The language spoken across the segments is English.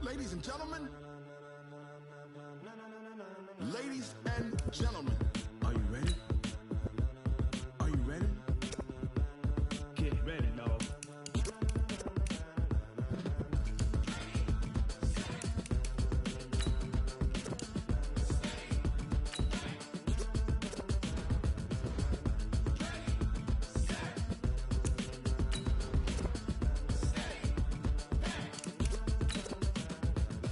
Ladies and gentlemen. Ladies and gentlemen. Are you ready? Are you ready? Get ready, dog.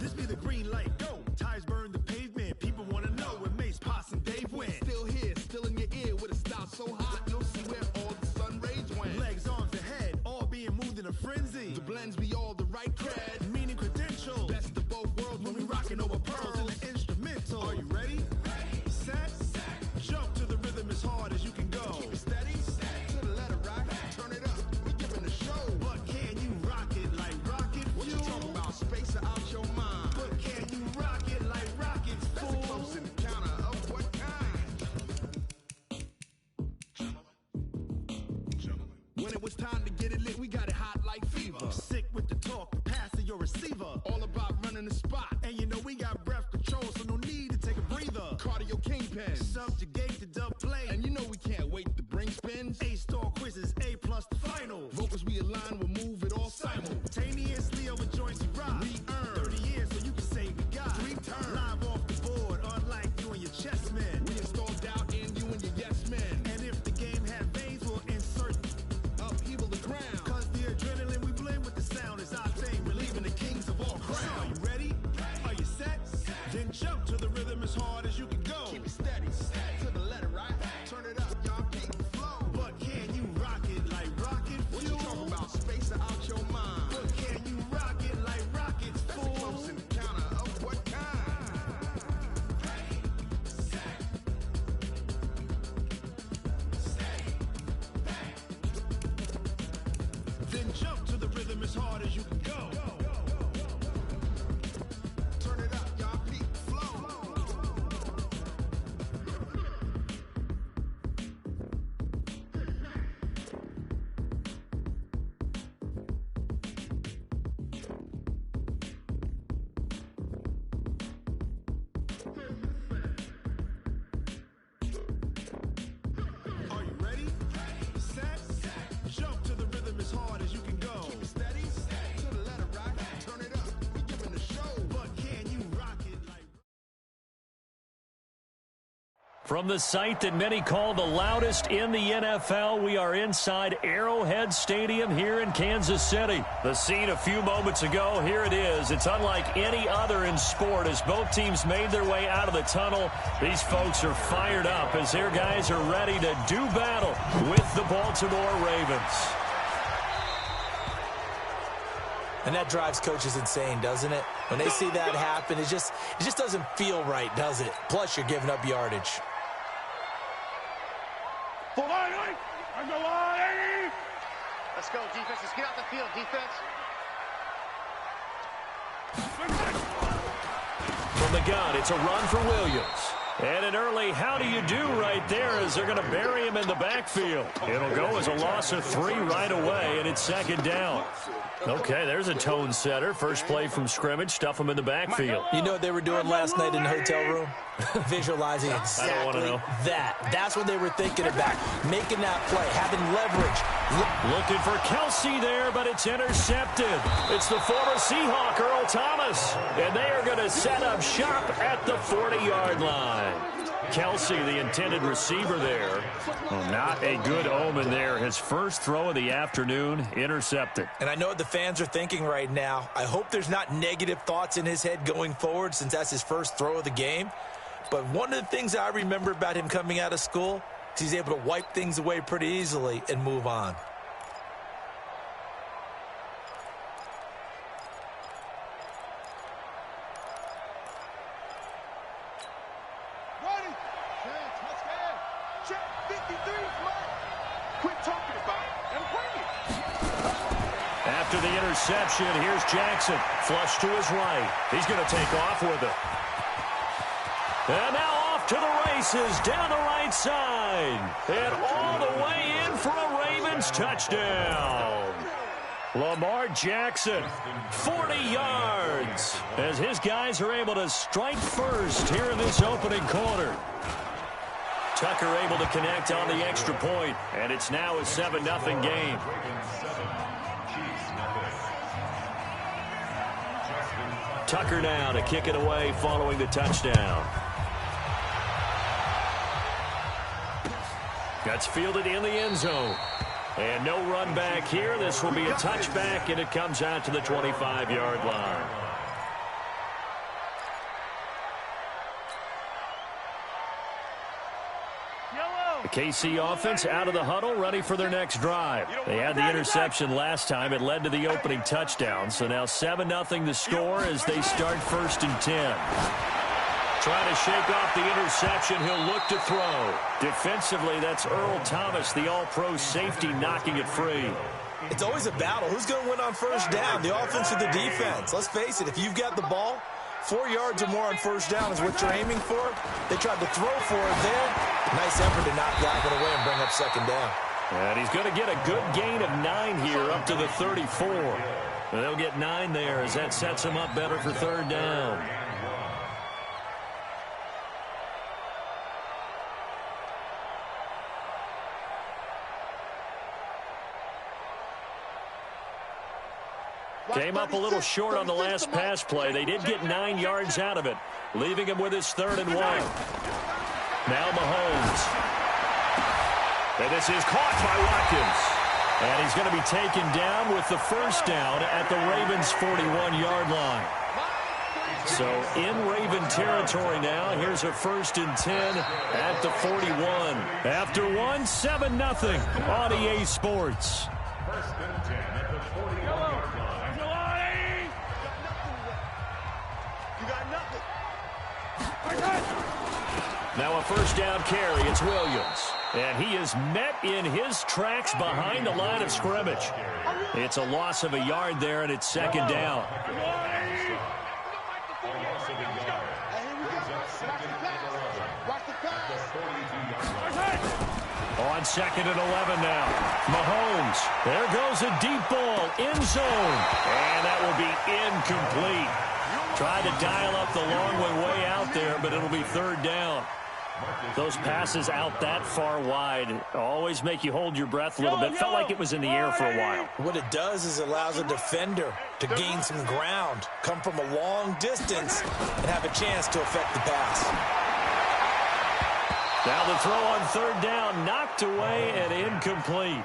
This be the green light, go. Tires burn the pavement. People wanna know when Mace, Pops, and Dave went. Still here, still in your ear with a style so hot, you'll see where all the sun rays went. Legs, arms, and head, all being moved in a frenzy. The blends be all the right cred, meaning credentials. Best of both worlds when we rockin' over pearls in the instrumental. Are you ready? Set, jump to the rhythm as hard as you can go. Keep it steady, to the letter right. Turn it up, we giving the show. But can you rock it like rocket fuel? What you talking about? Space out your mind. But can you rock it like rockets, fool? That's a close encounter of what kind? When it was time to get it lit, we got it hot like fever. Sick with the talk, passing your receiver. All about running the spot. And you know we got breath control, so no need to take a breather. Cardio kingpin, subjugate the dub play. And you know we can't wait to bring spins. A-star quizzes, A+ the final. Vocals we align, we'll move it all simultaneously over joints we rock. We earn 30 years so you can say we got 3 turns. Live off the board, unlike you and your chess men. We install doubt in you and your yes men. And if the game had veins, we'll insert upheaval the ground. Cause the adrenaline we blend with the sound is our thing, relieving the kings of all crowns. So are you ready? Are you set? Then jump to the rhythm as hard as you can go. Keep it steady, to the letter right. Turn it up, y'all keep the flow. But can you rock it like rocket fuel? What you talking about? Space out your mind. But can you rock it like rockets, fool? That's a close encounter of what kind? Then jump to the rhythm as hard as you can go. Turn it up, y'all keep the flow. Are you ready? Set, jump to the rhythm as hard as you can go. Keep it steady, to the letter right. Turn it up, we giving the show. But can you rock it like... From the site that many call the loudest in the NFL, we are inside Arrowhead Stadium here in Kansas City. The scene a few moments ago, here it is. It's unlike any other in sport as both teams made their way out of the tunnel. These folks are fired up as their guys are ready to do battle with the Baltimore Ravens. And that drives coaches insane, doesn't it? When they see that happen, it just doesn't feel right, does it? Plus, you're giving up yardage. Let's go, defense. Let's get out the field, defense. From the gun, it's a run for Williams. And an early how do you do right there as they're going to bury him in the backfield. It'll go as a loss of 3 right away, and it's second down. Okay, there's a tone setter. First play from scrimmage, stuff him in the backfield. You know what they were doing last night in the hotel room? Visualizing exactly that. That's what they were thinking about. Making that play, having leverage. Looking for Kelsey there, but it's intercepted. It's the former Seahawk, Earl Thomas. And they are going to set up shop at the 40-yard line. Kelsey, the intended receiver there. Well, not a good omen there. His first throw of the afternoon, intercepted. And I know what the fans are thinking right now. I hope there's not negative thoughts in his head going forward since that's his first throw of the game. But one of the things I remember about him coming out of school is he's able to wipe things away pretty easily and move on. After the interception, here's Jackson. Flush to his right. He's going to take off with it. And now off to the races down the right side. And all the way in for a Ravens touchdown. Lamar Jackson, 40 yards, as his guys are able to strike first here in this opening quarter. Tucker able to connect on the extra point, and it's now a 7-0 game. Tucker now to kick it away following the touchdown. That's fielded in the end zone. And no run back here. This will be a touchback, and it comes out to the 25-yard line. The KC offense out of the huddle, ready for their next drive. They had the interception last time. It led to the opening touchdown. So now 7-0 the score as they start 1st and 10. Trying to shake off the interception. He'll look to throw. Defensively, that's Earl Thomas, the all-pro safety, knocking it free. It's always a battle. Who's going to win on first down, the offense or the defense? Let's face it, if you've got the ball, 4 yards or more on first down is what you're aiming for. They tried to throw for it there. Nice effort to knock that one away and bring up second down. And he's going to get a good gain of 9 here up to the 34. They'll get 9 there as that sets him up better for third down. Came up a little short on the last pass play. They did get 9 yards out of it, leaving him with his 3rd and 1. Now Mahomes. And this is caught by Watkins. And he's going to be taken down with the first down at the Ravens' 41-yard line. So in Raven territory now. Here's a 1st and 10 at the 41. After one, 7-0 on EA Sports. 1st and 10 at the 41-yard line. Now a first down carry. It's Williams. And he is met in his tracks behind the line of scrimmage. It's a loss of a yard there, and it's 2nd down. On 2nd and 11 now. Mahomes. There goes a deep ball. End zone. And that will be incomplete. Tried to dial up the long one way out there, but it'll be 3rd down. Those passes out that far wide always make you hold your breath a little bit. Felt like it was in the air for a while. What it does is it allows a defender to gain some ground, come from a long distance, and have a chance to affect the pass. Now the throw on 3rd down, knocked away and incomplete.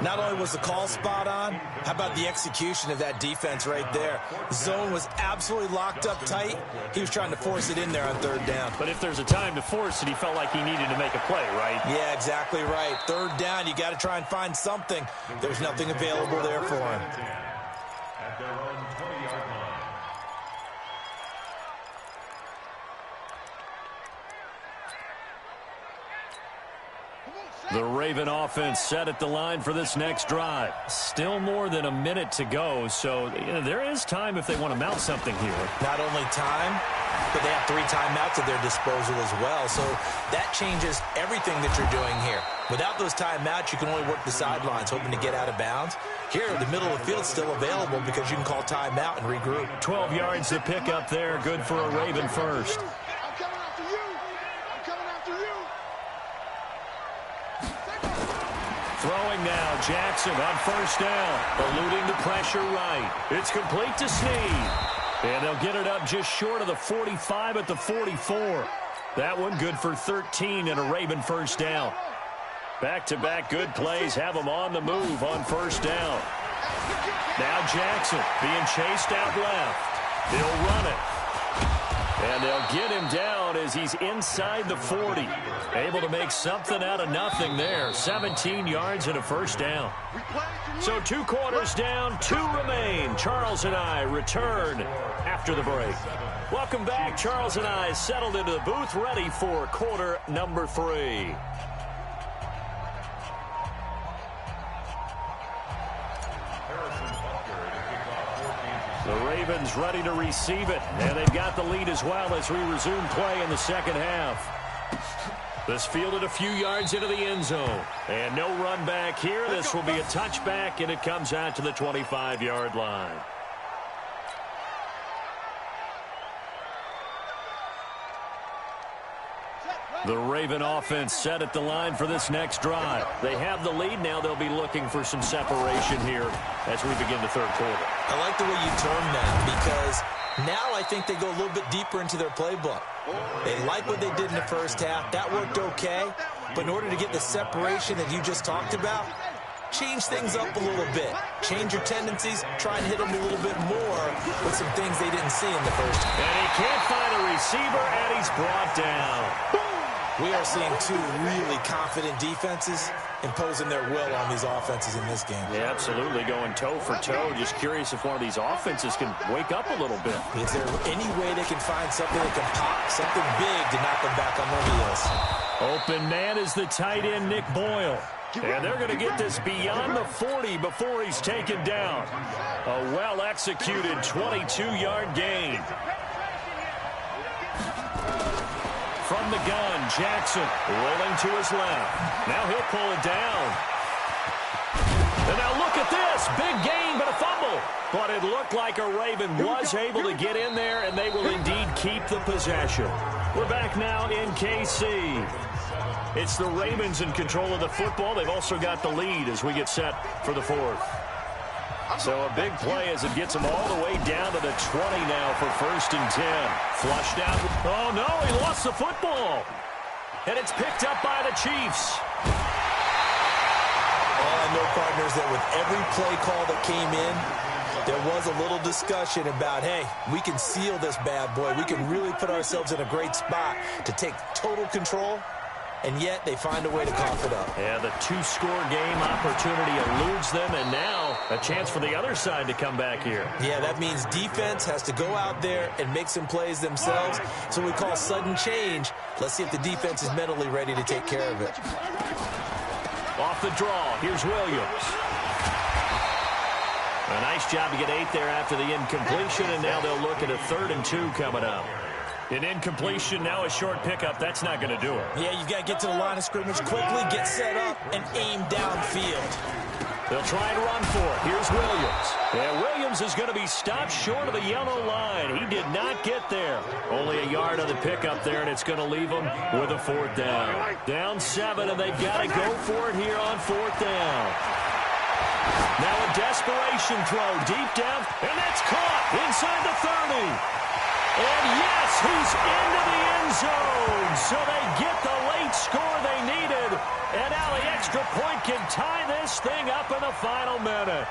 Not only was the call spot on, how about the execution of that defense right there? The zone was absolutely locked up tight. He was trying to force it in there on 3rd down. But if there's a time to force it, he felt like he needed to make a play, right? Yeah, exactly right. 3rd down, you got to try and find something. There's nothing available there for him. At their own 20-yard line. The Raven offense set at the line for this next drive. Still more than a minute to go, so there is time if they want to mount something here. Not only time, but they have 3 timeouts at their disposal as well, so that changes everything that you're doing here. Without those timeouts, you can only work the sidelines, hoping to get out of bounds. Here, the middle of the field is still available because you can call timeout and regroup. 12 yards to pick up there, good for a Raven first. Throwing now, Jackson on 1st down, eluding the pressure right. It's complete to Slade. And they'll get it up just short of the 45 at the 44. That one good for 13 and a Raven first down. Back-to-back good plays have them on the move on 1st down. Now Jackson being chased out left. He'll run it. And they'll get him down as he's inside the 40. Able to make something out of nothing there. 17 yards and a first down. So 2 quarters down, 2 remain. Charles and I return after the break. Welcome back. Charles and I settled into the booth, ready for quarter number 3. The Ravens ready to receive it, and they've got the lead as well as we resume play in the second half. This fielded a few yards into the end zone. And no run back here. This will be a touchback, and it comes out to the 25-yard line. The Raven offense set at the line for this next drive. They have the lead. Now they'll be looking for some separation here as we begin the third quarter. I like the way you term that, because now I think they go a little bit deeper into their playbook. They like what they did in the first half. That worked okay. But in order to get the separation that you just talked about, change things up a little bit. Change your tendencies. Try and hit them a little bit more with some things they didn't see in the first half. And he can't find a receiver, and he's brought down. We are seeing two really confident defenses imposing their will on these offenses in this game. Yeah, absolutely, going toe for toe. Just curious if one of these offenses can wake up a little bit. Is there any way they can find something that can pop, something big to knock them back on their heels? Open man is the tight end, Nick Boyle. And they're going to get this beyond the 40 before he's taken down. A well-executed 22-yard gain. From the gun, Jackson rolling to his left. Now he'll pull it down. And now look at this. Big gain, but a fumble. But it looked like a Raven was able to get in there, and they will indeed keep the possession. We're back now in KC. It's the Ravens in control of the football. They've also got the lead as we get set for the fourth. So a big play as it gets them all the way down to the 20 now for 1st and 10. Flushed out. Oh, no, he lost the football. And it's picked up by the Chiefs. All I know, partners, that with every play call that came in, there was a little discussion about, hey, we can seal this bad boy. We can really put ourselves in a great spot to take total control. And yet they find a way to cough it up. Yeah, the two-score game opportunity eludes them, and now a chance for the other side to come back here. Yeah, that means defense has to go out there and make some plays themselves. So we call sudden change. Let's see if the defense is mentally ready to take care of it. Off the draw, here's Williams. A nice job to get 8 there after the incompletion, and now they'll look at a 3rd and 2 coming up. An incompletion, now a short pickup. That's not going to do it. Yeah, you've got to get to the line of scrimmage quickly, get set up, and aim downfield. They'll try and run for it. Here's Williams. Yeah, Williams is going to be stopped short of the yellow line. He did not get there. Only a yard on the pickup there, and it's going to leave them with a 4th down. Down 7, and they've got to go for it here on 4th down. Now a desperation throw deep down, and that's caught inside the 30. And yes, he's into the end zone. So they get the late score they needed. And now the extra point can tie this thing up in the final minute.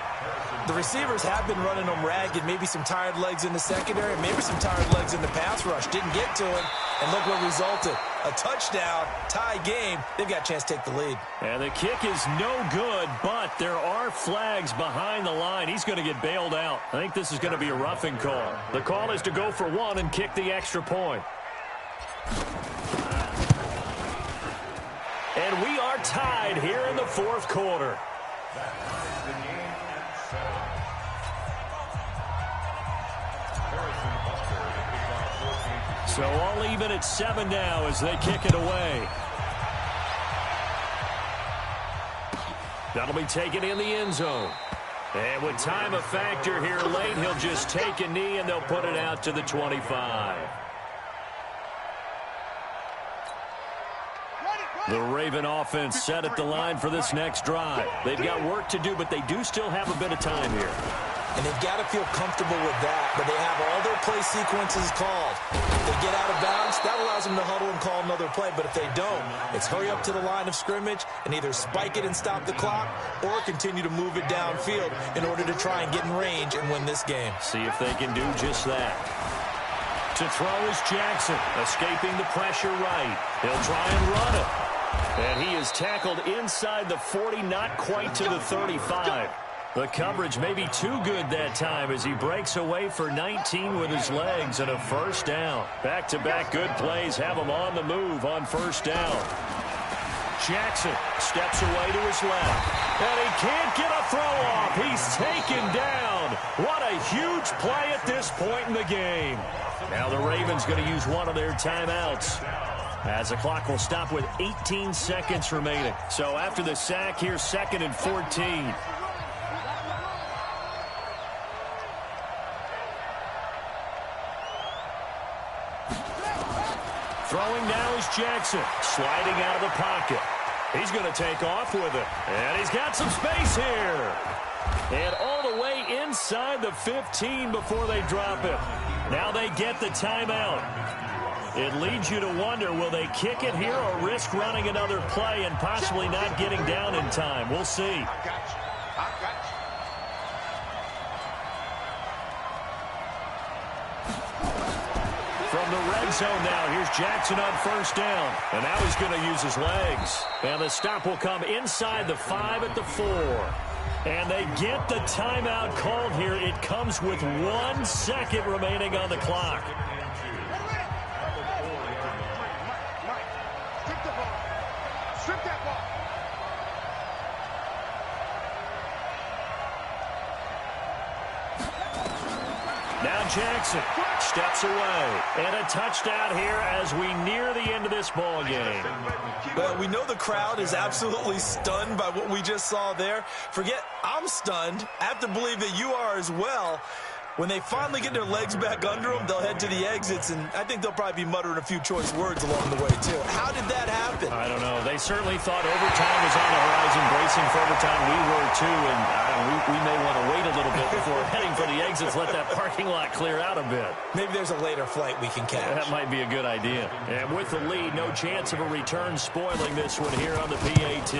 The receivers have been running them ragged. Maybe some tired legs in the secondary, maybe some tired legs in the pass rush. Didn't get to him. And look what resulted. A touchdown, tie game. They've got a chance to take the lead. And the kick is no good, but there are flags behind the line. He's going to get bailed out. I think this is going to be a roughing call. The call is to go for 1 and kick the extra point. And we are tied here in the 4th quarter. So all even at 7 now as they kick it away. That'll be taken in the end zone. And with time a factor here late, he'll just take a knee and they'll put it out to the 25. The Raven offense set at the line for this next drive. They've got work to do, but they do still have a bit of time here. And they've got to feel comfortable with that, but they have all their play sequences called. If they get out of bounds, that allows them to huddle and call another play. But if they don't, it's hurry up to the line of scrimmage and either spike it and stop the clock or continue to move it downfield in order to try and get in range and win this game. See if they can do just that. To throw is Jackson, escaping the pressure right. He'll try and run it. And he is tackled inside the 40, not quite to the 35. The coverage may be too good that time as he breaks away for 19 with his legs and a 1st down. Back-to-back good plays have him on the move on 1st down. Jackson steps away to his left. And he can't get a throw off. He's taken down. What a huge play at this point in the game. Now the Ravens going to use one of their timeouts. as the clock will stop with 18 seconds remaining. So after the sack, here's 2nd and 14. Throwing now is Jackson, sliding out of the pocket. He's going to take off with it, and he's got some space here. And all the way inside the 15 before they drop it. Now they get the timeout. It leads you to wonder, will they kick it here or risk running another play and possibly not getting down in time? We'll see. I got you. From the red zone now, here's Jackson on 1st down. And now he's going to use his legs. And the stop will come inside the 5 at the 4. And they get the timeout called here. It comes with 1 second remaining on the clock. Strip the ball. Strip that ball. Now Jackson steps away. And a touchdown here as we near the end of this ball game. Well, we know the crowd is absolutely stunned by what we just saw there. Forget I'm stunned. I have to believe that you are as well. When they finally get their legs back under them, they'll head to the exits, and I think they'll probably be muttering a few choice words along the way, too. How did that happen? I don't know. They certainly thought overtime was on the horizon, bracing for overtime. We were, too, and we may want to wait a little bit before heading for the exits, let that parking lot clear out a bit. Maybe there's a later flight we can catch. That might be a good idea. And with the lead, no chance of a return spoiling this one here on the PAT.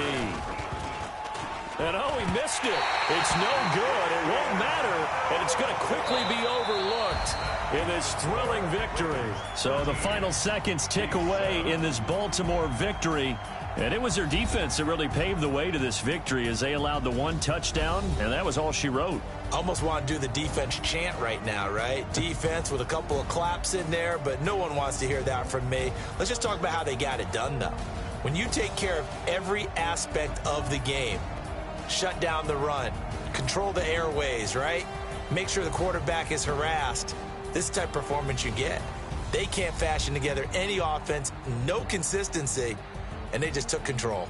And oh, he missed it. It's no good. It won't matter. And it's going to quickly be overlooked in this thrilling victory. So the final seconds tick away in this Baltimore victory. And it was their defense that really paved the way to this victory as they allowed the 1 touchdown, and that was all she wrote. Almost want to do the defense chant right now, right? Defense with a couple of claps in there, but no one wants to hear that from me. Let's just talk about how they got it done, though. When you take care of every aspect of the game, shut down the run, control the airways, right? Make sure the quarterback is harassed. This is the type of performance you get. They can't fashion together any offense, no consistency, and they just took control.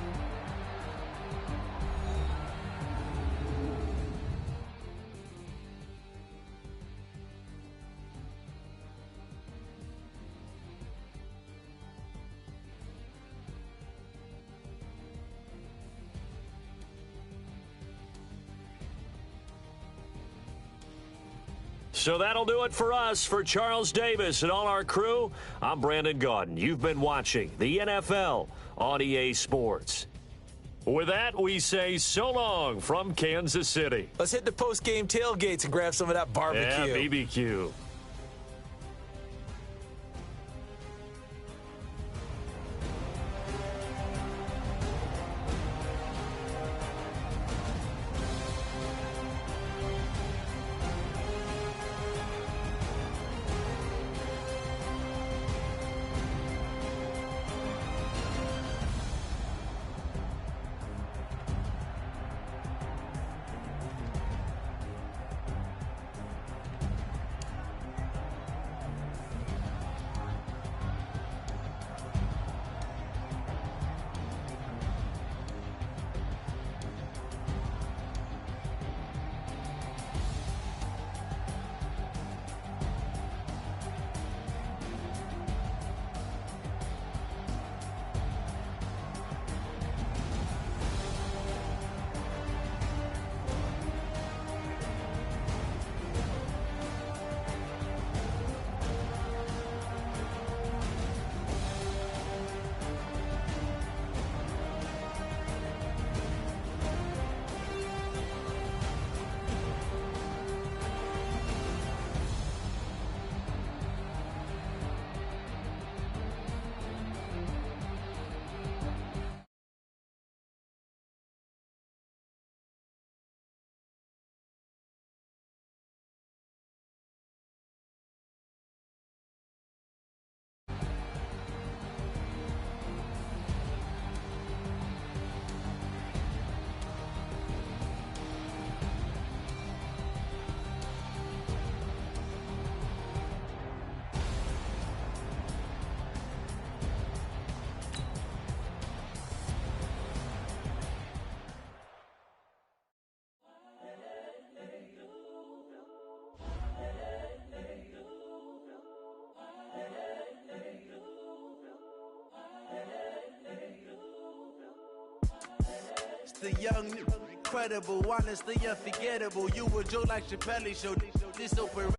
So that'll do it for us. For Charles Davis and all our crew, I'm Brandon Gaudin. You've been watching the NFL on EA Sports. With that, we say so long from Kansas City. Let's hit the post-game tailgates and grab some of that barbecue. Yeah, BBQ. a young, incredible, honestly unforgettable. You a joke like Chappelle Show. This open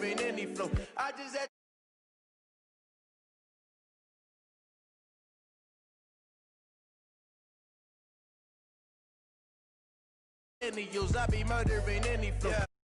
in any flow. I just had any use. I be murdering any flow. Yeah.